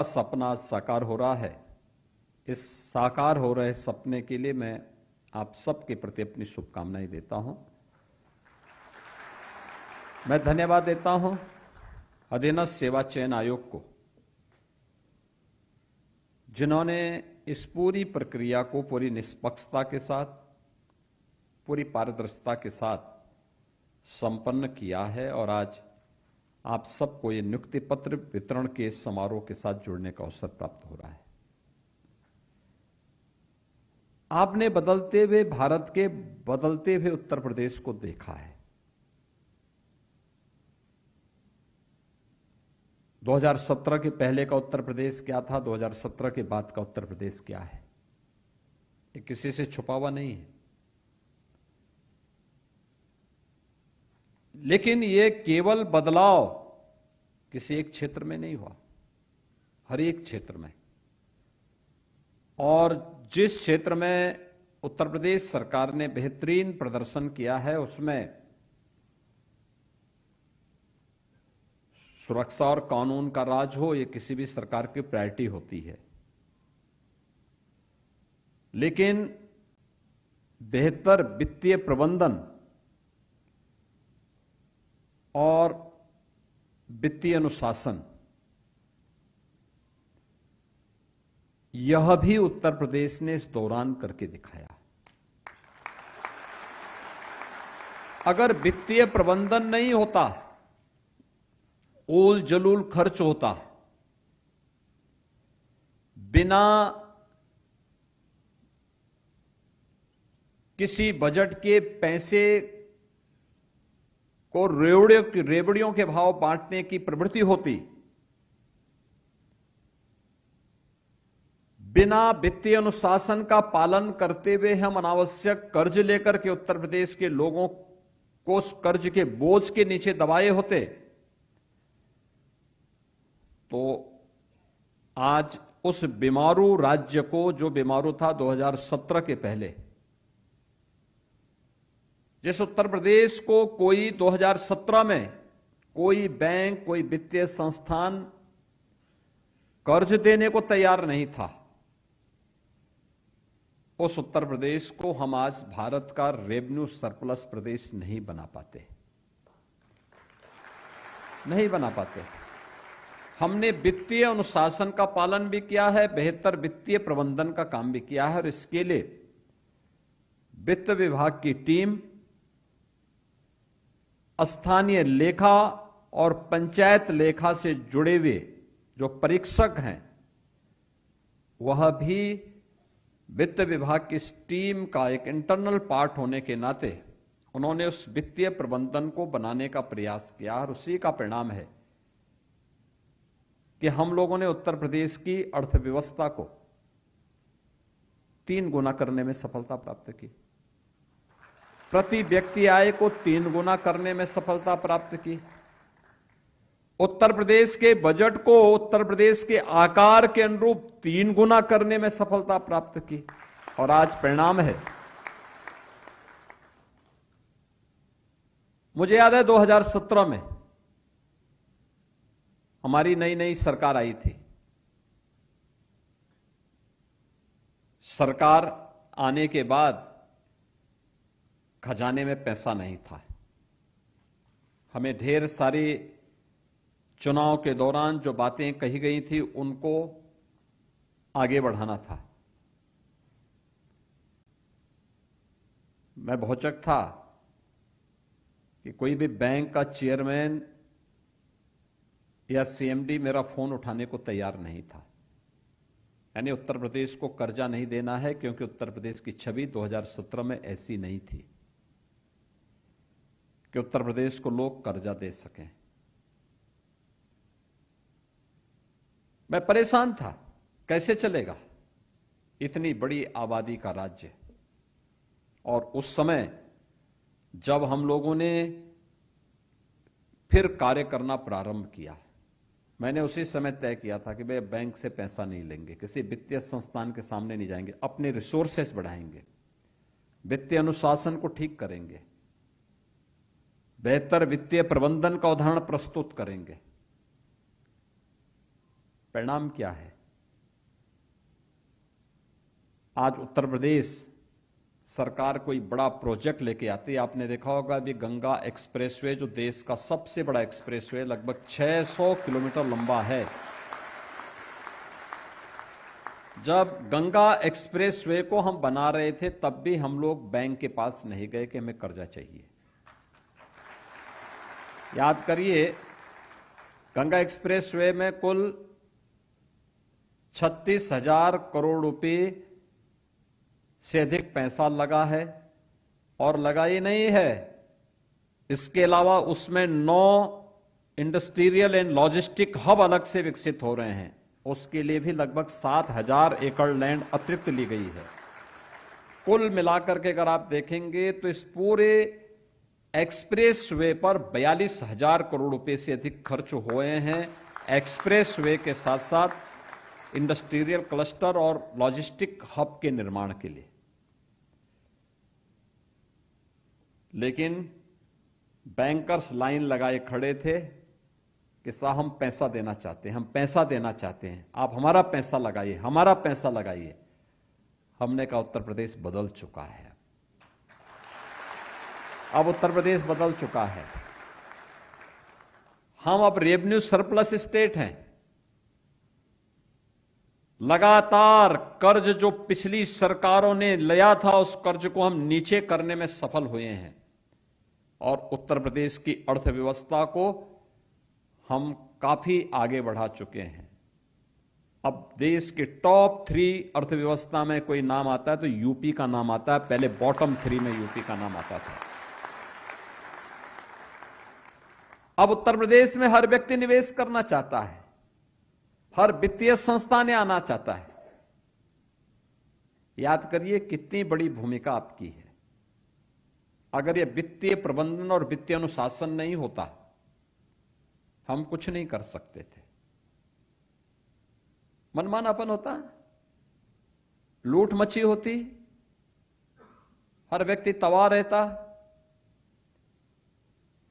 सपना साकार हो रहा है। इस साकार हो रहे सपने के लिए मैं आप सबके प्रति अपनी शुभकामनाएं देता हूं। मैं धन्यवाद देता हूं अधीनस्थ सेवा चयन आयोग को, जिन्होंने इस पूरी प्रक्रिया को पूरी निष्पक्षता के साथ, पूरी पारदर्शिता के साथ संपन्न किया है और आज आप सबको ये नियुक्ति पत्र वितरण के समारोह के साथ जुड़ने का अवसर प्राप्त हो रहा है। आपने बदलते हुए भारत के बदलते हुए उत्तर प्रदेश को देखा है। 2017 के पहले का उत्तर प्रदेश क्या था, 2017 के बाद का उत्तर प्रदेश क्या है, ये किसी से छुपा हुआ नहीं है। लेकिन ये केवल बदलाव किसी एक क्षेत्र में नहीं हुआ, हर एक क्षेत्र में। और जिस क्षेत्र में उत्तर प्रदेश सरकार ने बेहतरीन प्रदर्शन किया है, उसमें सुरक्षा और कानून का राज हो, ये किसी भी सरकार की प्रायोरिटी होती है। लेकिन बेहतर वित्तीय प्रबंधन और वित्तीय अनुशासन, यह भी उत्तर प्रदेश ने इस दौरान करके दिखाया। अगर वित्तीय प्रबंधन नहीं होता, उल जलूल खर्च होता, बिना किसी बजट के पैसे को रेवड़ियों के भाव बांटने की प्रवृत्ति होती, बिना वित्तीय अनुशासन का पालन करते हुए हम अनावश्यक कर्ज लेकर के उत्तर प्रदेश के लोगों को उस कर्ज के बोझ के नीचे दबाए होते, तो आज उस बीमारू राज्य को, जो बीमारू था 2017 के पहले, जिस उत्तर प्रदेश को कोई 2017 में कोई बैंक, कोई वित्तीय संस्थान कर्ज देने को तैयार नहीं था, उस उत्तर प्रदेश को हम आज भारत का रेवेन्यू सरप्लस प्रदेश नहीं बना पाते, नहीं बना पाते। हमने वित्तीय अनुशासन का पालन भी किया है, बेहतर वित्तीय प्रबंधन का काम भी किया है, और इसके लिए वित्त विभाग की टीम, स्थानीय लेखा और पंचायत लेखा से जुड़े हुए जो परीक्षक हैं, वह भी वित्त विभाग की इस टीम का एक इंटरनल पार्ट होने के नाते उन्होंने उस वित्तीय प्रबंधन को बनाने का प्रयास किया, और उसी का परिणाम है कि हम लोगों ने उत्तर प्रदेश की अर्थव्यवस्था को 3 गुना करने में सफलता प्राप्त की, प्रति व्यक्ति आय को 3 गुना करने में सफलता प्राप्त की, उत्तर प्रदेश के बजट को उत्तर प्रदेश के आकार के अनुरूप 3 गुना करने में सफलता प्राप्त की, और आज परिणाम है। मुझे याद है 2017 में हमारी नई नई सरकार आई थी। सरकार आने के बाद खजाने में पैसा नहीं था। हमें ढेर सारी चुनाव के दौरान जो बातें कही गई थी, उनको आगे बढ़ाना था। मैं भौचक था कि कोई भी बैंक का चेयरमैन या सीएमडी मेरा फोन उठाने को तैयार नहीं था। यानी उत्तर प्रदेश को कर्जा नहीं देना है, क्योंकि उत्तर प्रदेश की छवि 2017 में ऐसी नहीं थी कि उत्तर प्रदेश को लोग कर्जा दे सकें। मैं परेशान था, कैसे चलेगा इतनी बड़ी आबादी का राज्य। और उस समय जब हम लोगों ने फिर कार्य करना प्रारंभ किया, मैंने उसी समय तय किया था कि भाई बैंक से पैसा नहीं लेंगे, किसी वित्तीय संस्थान के सामने नहीं जाएंगे, अपने रिसोर्सेस बढ़ाएंगे, वित्तीय अनुशासन को ठीक करेंगे, बेहतर वित्तीय प्रबंधन का उदाहरण प्रस्तुत करेंगे। परिणाम क्या है? आज उत्तर प्रदेश सरकार कोई बड़ा प्रोजेक्ट लेके आती है। आपने देखा होगा अभी गंगा एक्सप्रेसवे, जो देश का सबसे बड़ा एक्सप्रेसवे, लगभग 600 किलोमीटर लंबा है। जब गंगा एक्सप्रेसवे को हम बना रहे थे तब भी हम लोग बैंक के पास नहीं गए कि हमें कर्जा चाहिए। याद करिए, गंगा एक्सप्रेसवे में कुल 36,000 करोड़ रुपए से अधिक पैसा लगा है, और लगा ही नहीं है, इसके अलावा उसमें 9 इंडस्ट्रियल एंड लॉजिस्टिक हब अलग से विकसित हो रहे हैं। उसके लिए भी लगभग 7,000 एकड़ लैंड अतिरिक्त ली गई है। कुल मिलाकर के अगर आप देखेंगे तो इस पूरे एक्सप्रेस वे पर 42,000 करोड़ रुपए से अधिक खर्च हुए हैं, एक्सप्रेस वे के साथ साथ इंडस्ट्रियल क्लस्टर और लॉजिस्टिक हब के निर्माण के लिए। लेकिन बैंकर्स लाइन लगाए खड़े थे कि साहब हम पैसा देना चाहते हैं, हम पैसा देना चाहते हैं, आप हमारा पैसा लगाइए, हमारा पैसा लगाइए। हमने कहा उत्तर प्रदेश बदल चुका है। अब उत्तर प्रदेश बदल चुका है। हम अब रेवेन्यू सरप्लस स्टेट हैं। लगातार कर्ज जो पिछली सरकारों ने लिया था, उस कर्ज को हम नीचे करने में सफल हुए हैं, और उत्तर प्रदेश की अर्थव्यवस्था को हम काफी आगे बढ़ा चुके हैं। अब देश के टॉप 3 अर्थव्यवस्था में कोई नाम आता है तो यूपी का नाम आता है। पहले बॉटम 3 में यूपी का नाम आता था। अब उत्तर प्रदेश में हर व्यक्ति निवेश करना चाहता है, हर वित्तीय संस्था ने आना चाहता है। याद करिए कितनी बड़ी भूमिका आपकी है। अगर यह वित्तीय प्रबंधन और वित्तीय अनुशासन नहीं होता, हम कुछ नहीं कर सकते थे। मनमानापन होता, लूट मची होती, हर व्यक्ति तबाह रहता,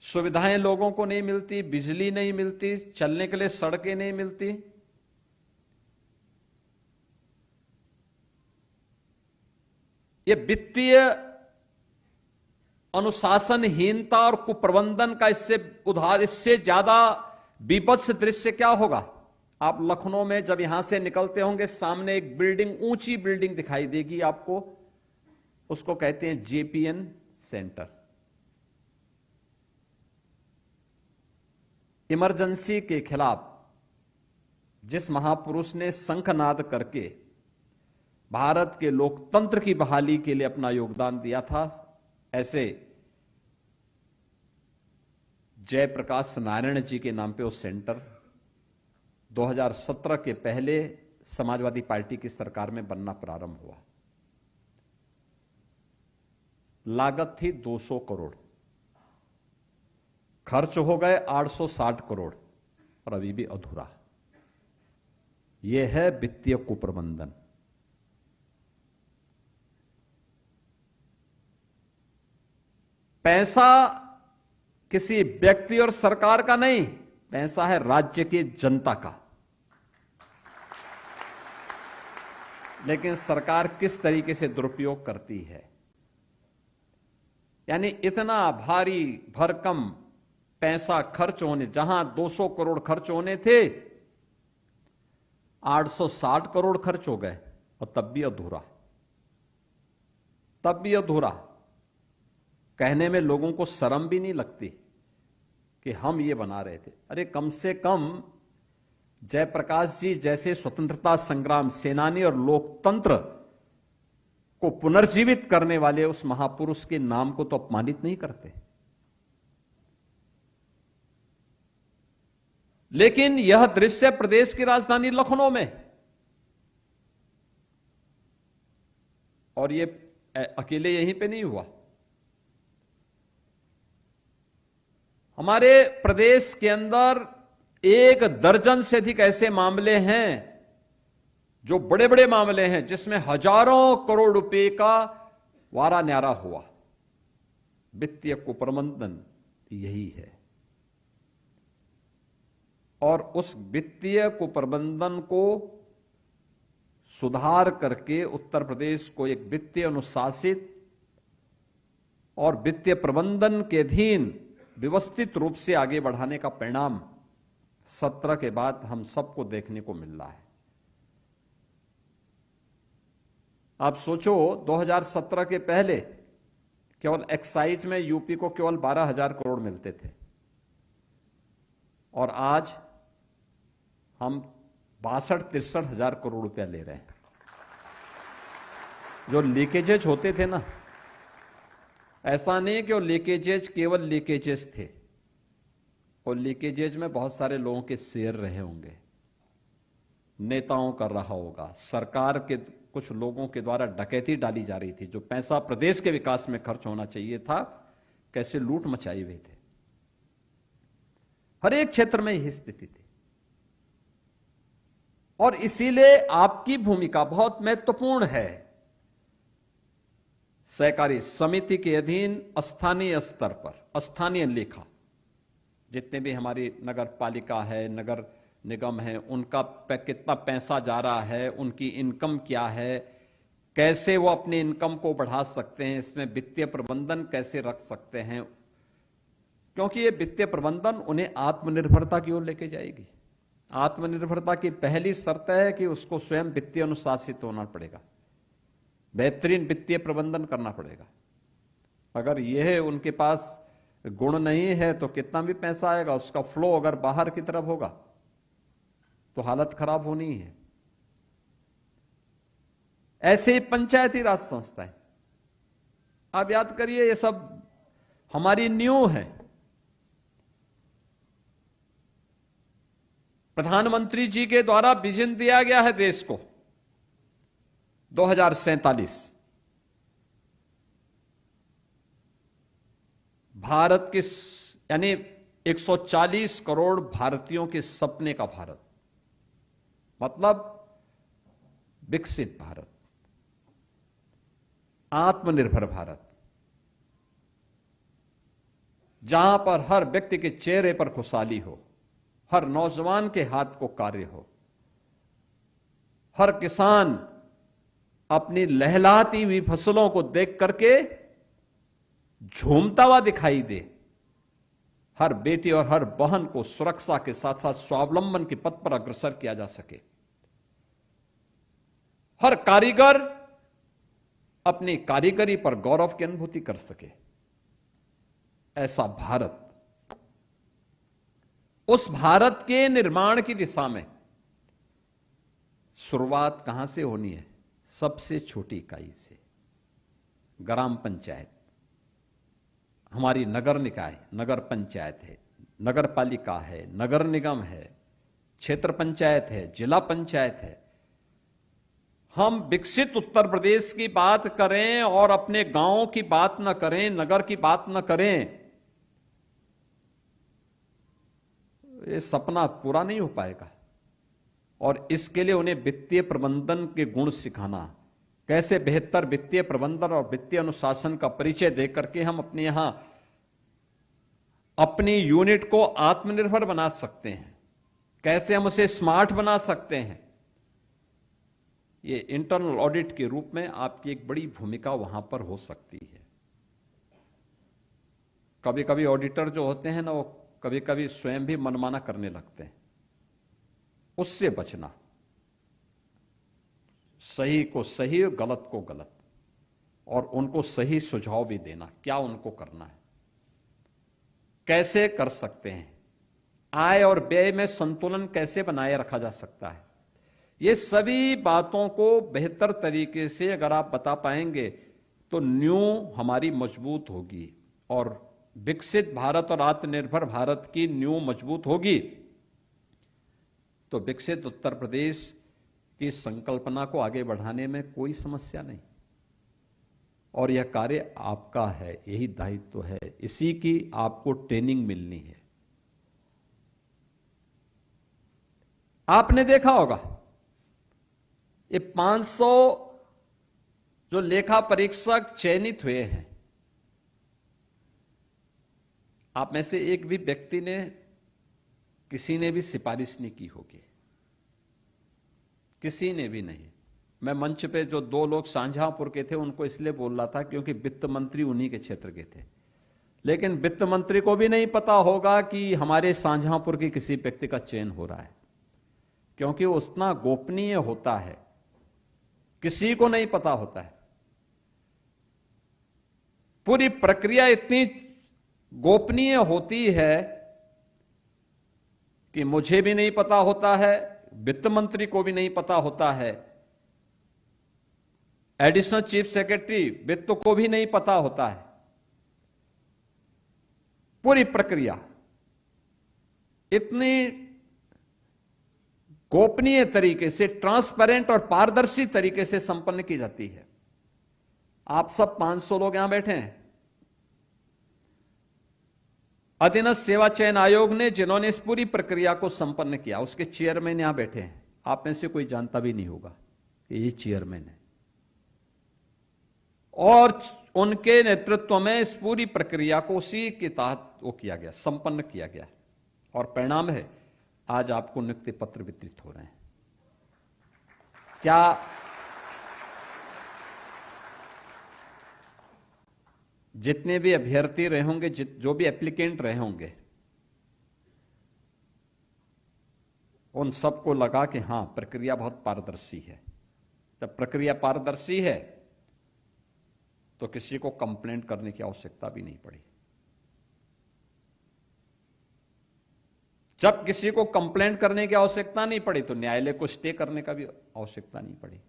सुविधाएं लोगों को नहीं मिलती, बिजली नहीं मिलती, चलने के लिए सड़कें नहीं मिलती। ये वित्तीय अनुशासनहीनता और कुप्रबंधन का इससे ज्यादा बीभत्स दृश्य क्या होगा? आप लखनऊ में जब यहां से निकलते होंगे, सामने एक बिल्डिंग, ऊंची बिल्डिंग दिखाई देगी आपको, उसको कहते हैं जेपीएन सेंटर। इमरजेंसी के खिलाफ जिस महापुरुष ने शंखनाद करके भारत के लोकतंत्र की बहाली के लिए अपना योगदान दिया था, ऐसे जयप्रकाश नारायण जी के नाम पे वो सेंटर 2017 के पहले समाजवादी पार्टी की सरकार में बनना प्रारंभ हुआ। लागत थी 200 करोड़, खर्च हो गए 860 करोड़, और अभी भी अधूरा। यह है वित्तीय कुप्रबंधन। पैसा किसी व्यक्ति और सरकार का नहीं, पैसा है राज्य की जनता का। लेकिन सरकार किस तरीके से दुरुपयोग करती है, यानी इतना भारी भरकम पैसा खर्च होने, जहां 200 करोड़ खर्च होने थे, 860 करोड़ खर्च हो गए, और तब भी अधूरा। तब भी अधूरा। कहने में लोगों को शर्म भी नहीं लगती कि हम ये बना रहे थे। अरे कम से कम जयप्रकाश जी जैसे स्वतंत्रता संग्राम सेनानी और लोकतंत्र को पुनर्जीवित करने वाले उस महापुरुष के नाम को तो अपमानित नहीं करते। लेकिन यह दृश्य प्रदेश की राजधानी लखनऊ में, और ये अकेले यहीं पे नहीं हुआ। हमारे प्रदेश के अंदर 1 दर्जन से अधिक ऐसे मामले हैं, जो बड़े बड़े मामले हैं, जिसमें हजारों करोड़ रुपए का वारा न्यारा हुआ। वित्तीय कुप्रबंधन यही है। और उस वित्तीय कुप्रबंधन को सुधार करके उत्तर प्रदेश को एक वित्तीय अनुशासित और वित्तीय प्रबंधन के अधीन व्यवस्थित रूप से आगे बढ़ाने का परिणाम 17 के बाद हम सबको देखने को मिल रहा है। आप सोचो 2017 के पहले केवल एक्साइज में यूपी को केवल 12,000 करोड़ मिलते थे और आज हम 62-63 हजार करोड़ रुपया ले रहे हैं। जो लीकेजेज होते थे ना, ऐसा नहीं कि वो लीकेजेज केवल लीकेजेज थे, और लीकेजेज में बहुत सारे लोगों के शेयर रहे होंगे, नेताओं कर रहा होगा, सरकार के कुछ लोगों के द्वारा डकैती डाली जा रही थी, जो पैसा प्रदेश के विकास में खर्च होना चाहिए था, कैसे लूट मचाई हुई थे। हर एक क्षेत्र में यही स्थिति थी और इसीलिए आपकी भूमिका बहुत महत्वपूर्ण है। सहकारी समिति के अधीन स्थानीय स्तर पर स्थानीय लेखा, जितने भी हमारी नगर पालिका है, नगर निगम है, उनका कितना पैसा जा रहा है, उनकी इनकम क्या है, कैसे वो अपनी इनकम को बढ़ा सकते हैं, इसमें वित्तीय प्रबंधन कैसे रख सकते हैं, क्योंकि ये वित्तीय प्रबंधन उन्हें आत्मनिर्भरता की ओर लेके जाएगी। आत्मनिर्भरता की पहली शर्त है कि उसको स्वयं वित्तीय अनुशासित होना पड़ेगा, बेहतरीन वित्तीय प्रबंधन करना पड़ेगा। अगर यह उनके पास गुण नहीं है तो कितना भी पैसा आएगा, उसका फ्लो अगर बाहर की तरफ होगा तो हालत खराब होनी है। ऐसे ही पंचायती राज संस्थाएं, आप याद करिए, ये सब हमारी नींव है। प्रधानमंत्री जी के द्वारा विजन दिया गया है देश को 2047, भारत के यानी 140 करोड़ भारतीयों के सपने का भारत, मतलब विकसित भारत, आत्मनिर्भर भारत, जहां पर हर व्यक्ति के चेहरे पर खुशहाली हो, हर नौजवान के हाथ को कार्य हो, हर किसान अपनी लहलहाती हुई फसलों को देख करके झूमता हुआ दिखाई दे, हर बेटी और हर बहन को सुरक्षा के साथ साथ स्वावलंबन के पथ पर अग्रसर किया जा सके, हर कारीगर अपनी कारीगरी पर गौरव की अनुभूति कर सके। ऐसा भारत, उस भारत के निर्माण की दिशा में शुरुआत कहां से होनी है? सबसे छोटी इकाई से, ग्राम पंचायत। हमारी नगर निकाय, नगर पंचायत है, नगर पालिका है, नगर निगम है, क्षेत्र पंचायत है, जिला पंचायत है। हम विकसित उत्तर प्रदेश की बात करें और अपने गांवों की बात न करें, नगर की बात न करें, ये सपना पूरा नहीं हो पाएगा। और इसके लिए उन्हें वित्तीय प्रबंधन के गुण सिखाना, कैसे बेहतर वित्तीय प्रबंधन और वित्तीय अनुशासन का परिचय देकर के हम अपने यहां अपनी यूनिट को आत्मनिर्भर बना सकते हैं, कैसे हम उसे स्मार्ट बना सकते हैं। ये इंटरनल ऑडिट के रूप में आपकी एक बड़ी भूमिका वहां पर हो सकती है। कभी कभी ऑडिटर जो होते हैं ना, वो कभी कभी स्वयं भी मनमाना करने लगते हैं, उससे बचना, सही को सही, गलत को गलत, और उनको सही सुझाव भी देना, क्या उनको करना है, कैसे कर सकते हैं, आय और व्यय में संतुलन कैसे बनाए रखा जा सकता है। ये सभी बातों को बेहतर तरीके से अगर आप बता पाएंगे तो नींव हमारी मजबूत होगी, और विकसित भारत और आत्मनिर्भर भारत की नींव मजबूत होगी तो विकसित उत्तर प्रदेश की संकल्पना को आगे बढ़ाने में कोई समस्या नहीं। और यह कार्य आपका है, यही दायित्व है, इसी की आपको ट्रेनिंग मिलनी है। आपने देखा होगा ये 500 जो लेखा परीक्षक चयनित हुए हैं, आप में से एक भी व्यक्ति ने किसी ने भी सिफारिश नहीं की होगी, किसी ने भी नहीं। मैं मंच पे जो दो लोग शाहजहांपुर के थे उनको इसलिए बोल रहा था क्योंकि वित्त मंत्री उन्हीं के क्षेत्र के थे, लेकिन वित्त मंत्री को भी नहीं पता होगा कि हमारे शाहजहांपुर के किसी व्यक्ति का चयन हो रहा है, क्योंकि वो उतना गोपनीय होता है, किसी को नहीं पता होता है। पूरी प्रक्रिया इतनी गोपनीय होती है कि मुझे भी नहीं पता होता है, वित्त मंत्री को भी नहीं पता होता है, एडिशनल चीफ सेक्रेटरी वित्त को भी नहीं पता होता है। पूरी प्रक्रिया इतनी गोपनीय तरीके से, ट्रांसपेरेंट और पारदर्शी तरीके से संपन्न की जाती है। आप सब 500 लोग यहां बैठे हैं। अधीनस्थ सेवा चयन आयोग ने जिन्होंने इस पूरी प्रक्रिया को संपन्न किया, उसके चेयरमैन यहां बैठे हैं। आप में से कोई जानता भी नहीं होगा कि ये चेयरमैन है, और उनके नेतृत्व में इस पूरी प्रक्रिया को उसी के तहत वो किया गया, संपन्न किया गया, और परिणाम है आज आपको नियुक्ति पत्र वितरित हो रहे हैं। क्या जितने भी अभ्यर्थी रहे होंगे, जो भी एप्लीकेंट रहे होंगे, उन सबको लगा कि हां प्रक्रिया बहुत पारदर्शी है। जब प्रक्रिया पारदर्शी है तो किसी को कंप्लेंट करने की आवश्यकता भी नहीं पड़ी। जब किसी को कंप्लेंट करने की आवश्यकता नहीं पड़ी तो न्यायालय को स्टे करने का भी आवश्यकता नहीं पड़ी।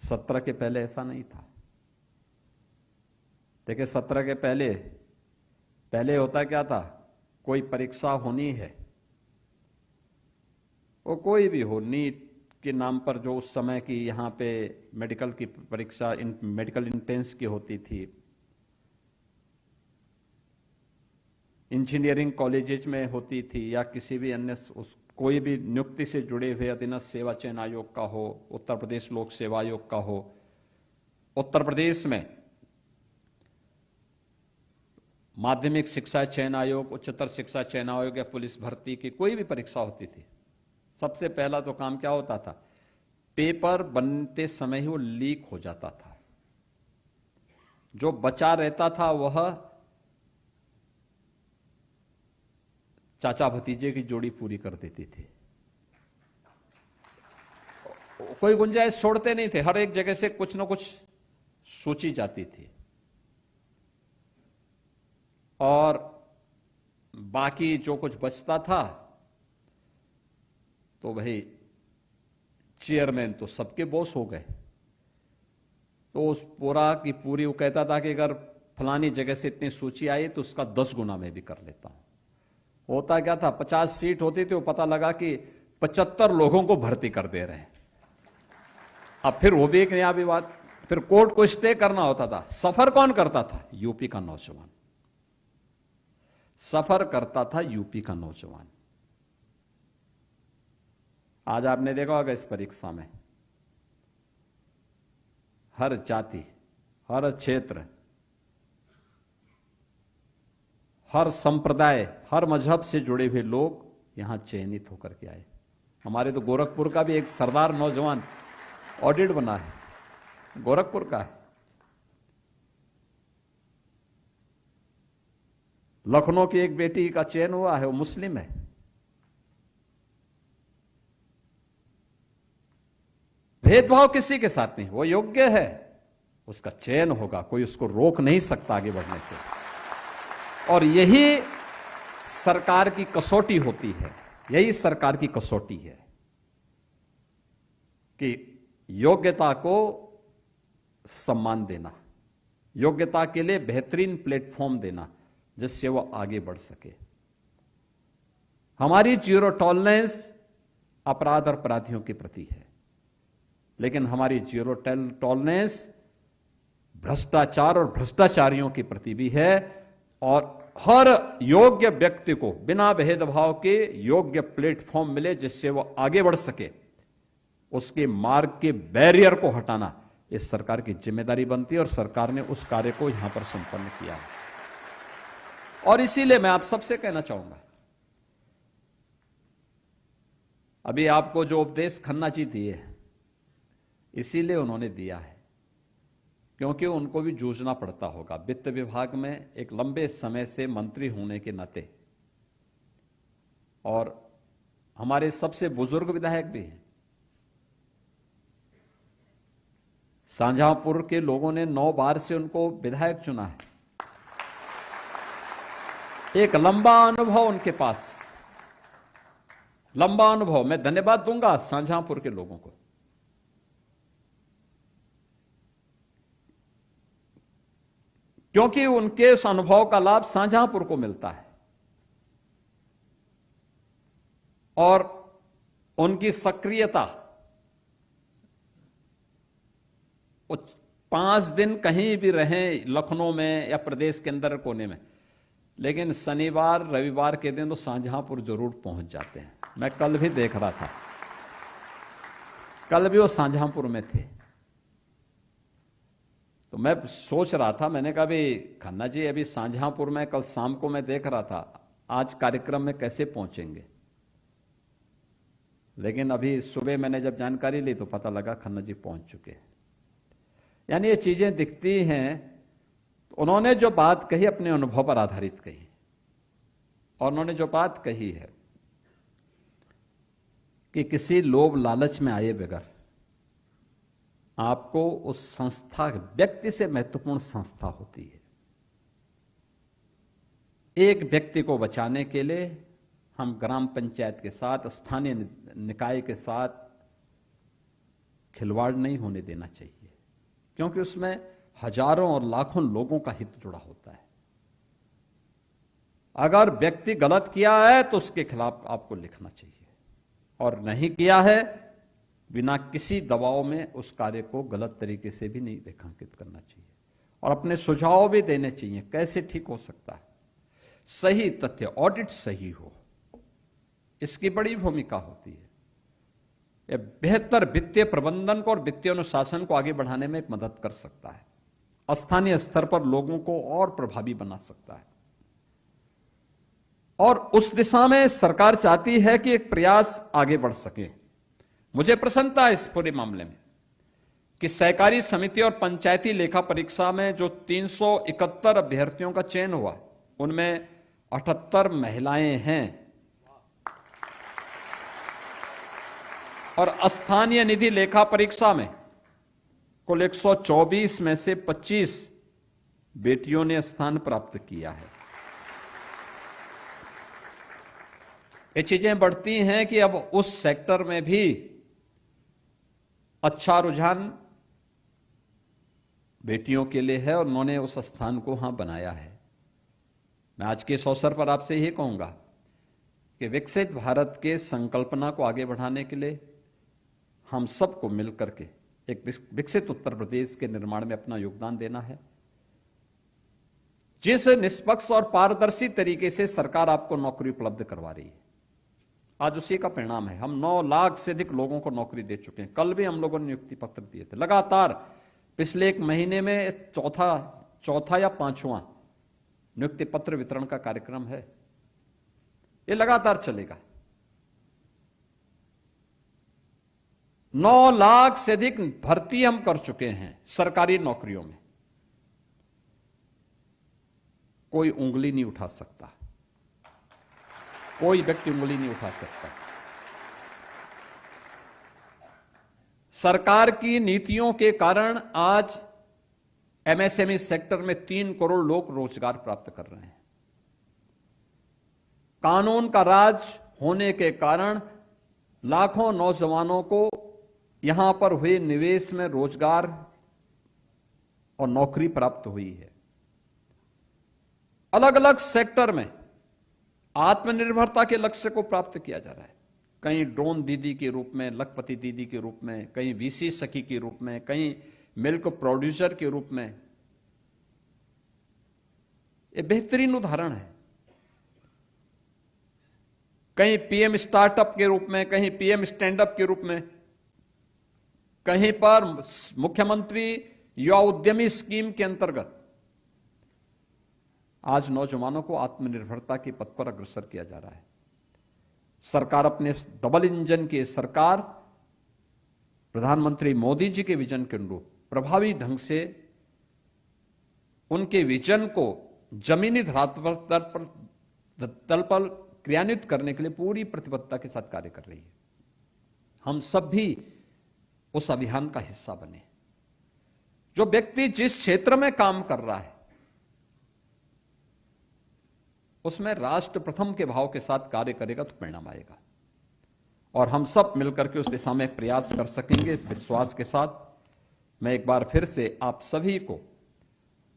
17 के पहले ऐसा नहीं था। देखिए 17 के पहले होता क्या था, कोई परीक्षा होनी है, वो कोई भी हो, नीट के नाम पर जो उस समय की यहां पे मेडिकल की परीक्षा, मेडिकल इंट्रेंस की होती थी, इंजीनियरिंग कॉलेजेस में होती थी, या किसी भी अन्य कोई भी नियुक्ति से जुड़े हुए अधीनस्थ सेवा चयन आयोग का हो, उत्तर प्रदेश लोक सेवा आयोग का हो। उत्तर प्रदेश में माध्यमिक शिक्षा चयन आयोग, उच्चतर शिक्षा चयन आयोग या पुलिस भर्ती की कोई भी परीक्षा होती थी, सबसे पहला तो काम क्या होता था, पेपर बनते समय ही वो लीक हो जाता था। जो बचा रहता था वह चाचा भतीजे की जोड़ी पूरी कर देती थी। कोई गुंजाइश छोड़ते नहीं थे, हर एक जगह से कुछ ना कुछ सोची जाती थी, और बाकी जो कुछ बचता था तो भाई चेयरमैन तो सबके बॉस हो गए, तो उस पूरा की पूरी वो कहता था कि अगर फलानी जगह से इतनी सूची आई तो उसका 10 गुना मैं भी कर लेता हूं। होता क्या था, 50 सीट होती थी, वो पता लगा कि 75 लोगों को भर्ती कर दे रहे हैं। अब फिर वो भी एक नया विवाद, फिर कोर्ट को स्टे करना होता था। सफर कौन करता था? यूपी का नौजवान सफर करता था, यूपी का नौजवान। आज आपने देखा होगा इस परीक्षा में हर जाति, हर क्षेत्र, हर संप्रदाय, हर मजहब से जुड़े हुए लोग यहां चयनित होकर के आए। हमारे तो गोरखपुर का भी एक सरदार नौजवान ऑडिट बना है, गोरखपुर का है। लखनऊ की एक बेटी का चयन हुआ है, वो मुस्लिम है। भेदभाव किसी के साथ नहीं, वो योग्य है, उसका चयन होगा, कोई उसको रोक नहीं सकता आगे बढ़ने से। और यही सरकार की कसौटी होती है, यही सरकार की कसौटी है कि योग्यता को सम्मान देना, योग्यता के लिए बेहतरीन प्लेटफॉर्म देना जिससे वो आगे बढ़ सके। हमारी जीरो टॉलरेंस अपराध और अपराधियों के प्रति है, लेकिन हमारी जीरो टॉलरेंस भ्रष्टाचार और भ्रष्टाचारियों के प्रति भी है। और हर योग्य व्यक्ति को बिना भेदभाव के योग्य प्लेटफॉर्म मिले जिससे वो आगे बढ़ सके, उसके मार्ग के बैरियर को हटाना इस सरकार की जिम्मेदारी बनती है, और सरकार ने उस कार्य को यहां पर संपन्न किया है। और इसीलिए मैं आप सबसे कहना चाहूंगा अभी आपको जो उपदेश खन्ना जी दिए इसीलिए उन्होंने दिया है क्योंकि उनको भी जूझना पड़ता होगा वित्त विभाग में एक लंबे समय से मंत्री होने के नाते, और हमारे सबसे बुजुर्ग विधायक भी हैं। शाहजहांपुर के लोगों ने 9 बार से उनको विधायक चुना है। एक लंबा अनुभव उनके पास, लंबा अनुभव। मैं धन्यवाद दूंगा शाहजहांपुर के लोगों को, क्योंकि उनके इस अनुभव का लाभ शाहजहांपुर को मिलता है और उनकी सक्रियता। 5 दिन कहीं भी रहें लखनऊ में या प्रदेश के अंदर कोने में, लेकिन शनिवार रविवार के दिन तो शाहजहांपुर जरूर पहुंच जाते हैं। मैं कल भी देख रहा था, कल भी वो शाहजहांपुर में थे। तो मैं सोच रहा था, मैंने कहा भी खन्ना जी अभी शाहजहांपुर में कल शाम को मैं देख रहा था, आज कार्यक्रम में कैसे पहुंचेंगे। लेकिन अभी सुबह मैंने जब जानकारी ली तो पता लगा खन्ना जी पहुंच चुके हैं। यानी ये चीजें दिखती हैं। उन्होंने जो बात कही अपने अनुभव पर आधारित कही, और उन्होंने जो बात कही है कि किसी लोभ लालच में आए बगैर आपको उस संस्था, व्यक्ति से महत्वपूर्ण संस्था होती है, एक व्यक्ति को बचाने के लिए हम ग्राम पंचायत के साथ, स्थानीय निकाय के साथ खिलवाड़ नहीं होने देना चाहिए, क्योंकि उसमें हजारों और लाखों लोगों का हित जुड़ा होता है। अगर व्यक्ति गलत किया है तो उसके खिलाफ आपको लिखना चाहिए, और नहीं किया है बिना किसी दबाव में उस कार्य को गलत तरीके से भी नहीं रेखांकित करना चाहिए, और अपने सुझाव भी देने चाहिए कैसे ठीक हो सकता है। सही तथ्य, ऑडिट सही हो, इसकी बड़ी भूमिका होती है। यह बेहतर वित्तीय प्रबंधन को और वित्तीय अनुशासन को आगे बढ़ाने में एक मदद कर सकता है, स्थानीय स्तर पर लोगों को और प्रभावी बना सकता है, और उस दिशा में सरकार चाहती है कि एक प्रयास आगे बढ़ सके। मुझे प्रसन्नता है इस पूरे मामले में कि सहकारी समिति और पंचायती लेखा परीक्षा में जो 371 अभ्यर्थियों का चयन हुआ, उनमें 78 महिलाएं हैं, और स्थानीय निधि लेखा परीक्षा में कुल 124 में से 25 बेटियों ने स्थान प्राप्त किया है। ये चीजें बढ़ती हैं कि अब उस सेक्टर में भी अच्छा रुझान बेटियों के लिए है, और उन्होंने उस स्थान को वहां बनाया है। मैं आज के इस अवसर पर आपसे यही कहूंगा कि विकसित भारत के संकल्पना को आगे बढ़ाने के लिए हम सबको मिलकर के एक विकसित उत्तर प्रदेश के निर्माण में अपना योगदान देना है। जिस निष्पक्ष और पारदर्शी तरीके से सरकार आपको नौकरी उपलब्ध करवा रही है, आज उसी का परिणाम है। हम 9 लाख से अधिक लोगों को नौकरी दे चुके हैं। कल भी हम लोगों ने नियुक्ति पत्र दिए थे। लगातार पिछले 1 महीने में चौथा या 5वां नियुक्ति पत्र वितरण का कार्यक्रम है। ये लगातार चलेगा। 9 लाख से अधिक भर्ती हम कर चुके हैं सरकारी नौकरियों में। कोई उंगली नहीं उठा सकता, कोई व्यक्ति उंगली नहीं उठा सकता। सरकार की नीतियों के कारण आज एमएसएमई सेक्टर में 3 करोड़ लोग रोजगार प्राप्त कर रहे हैं। कानून का राज होने के कारण लाखों नौजवानों को यहां पर हुए निवेश में रोजगार और नौकरी प्राप्त हुई है। अलग अलग सेक्टर में आत्मनिर्भरता के लक्ष्य को प्राप्त किया जा रहा है। कहीं ड्रोन दीदी के रूप में, लखपति दीदी के रूप में, कहीं वीसी सखी के रूप में, कहीं मिल्क प्रोड्यूसर के रूप में। ये बेहतरीन उदाहरण है। कहीं पीएम स्टार्टअप के रूप में, कहीं पीएम स्टैंडअप के रूप में, कहीं पर मुख्यमंत्री युवा उद्यमी स्कीम के अंतर्गत आज नौजवानों को आत्मनिर्भरता के पथ पर अग्रसर किया जा रहा है। सरकार अपने डबल इंजन की सरकार प्रधानमंत्री मोदी जी के विजन के अनुरूप प्रभावी ढंग से उनके विजन को जमीनी तल पर क्रियान्वित करने के लिए पूरी प्रतिबद्धता के साथ कार्य कर रही है। हम सब भी उस अभियान का हिस्सा बने। जो व्यक्ति जिस क्षेत्र में काम कर रहा है उसमें राष्ट्र प्रथम के भाव के साथ कार्य करेगा तो परिणाम आएगा, और हम सब मिलकर के उस दिशा में प्रयास कर सकेंगे। इस विश्वास के साथ मैं एक बार फिर से आप सभी को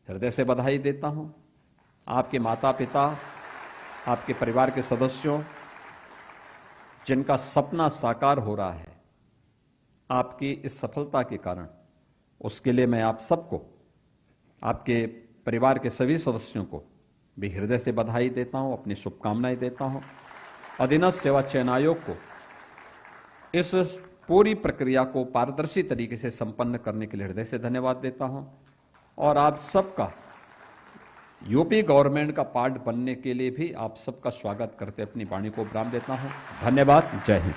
हृदय से बधाई देता हूं। आपके माता पिता, आपके परिवार के सदस्यों, जिनका सपना साकार हो रहा है आपकी इस सफलता के कारण, उसके लिए मैं आप सबको, आपके परिवार के सभी सदस्यों को भी हृदय से बधाई देता हूं, अपनी शुभकामनाएं देता हूं। अधीनस्थ सेवा चयन आयोग को इस पूरी प्रक्रिया को पारदर्शी तरीके से संपन्न करने के लिए हृदय से धन्यवाद देता हूं, और आप सबका यूपी गवर्नमेंट का पार्ट बनने के लिए भी आप सबका स्वागत करते अपनी वाणी को विराम देता हूं। धन्यवाद। जय हिंद।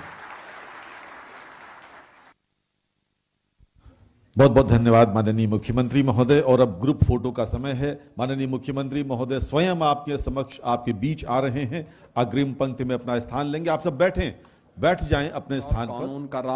बहुत बहुत धन्यवाद माननीय मुख्यमंत्री महोदय। और अब ग्रुप फोटो का समय है। माननीय मुख्यमंत्री महोदय स्वयं आपके समक्ष, आपके बीच आ रहे हैं, अग्रिम पंक्ति में अपना स्थान लेंगे। आप सब बैठ जाएं अपने स्थान पर। कानून का राज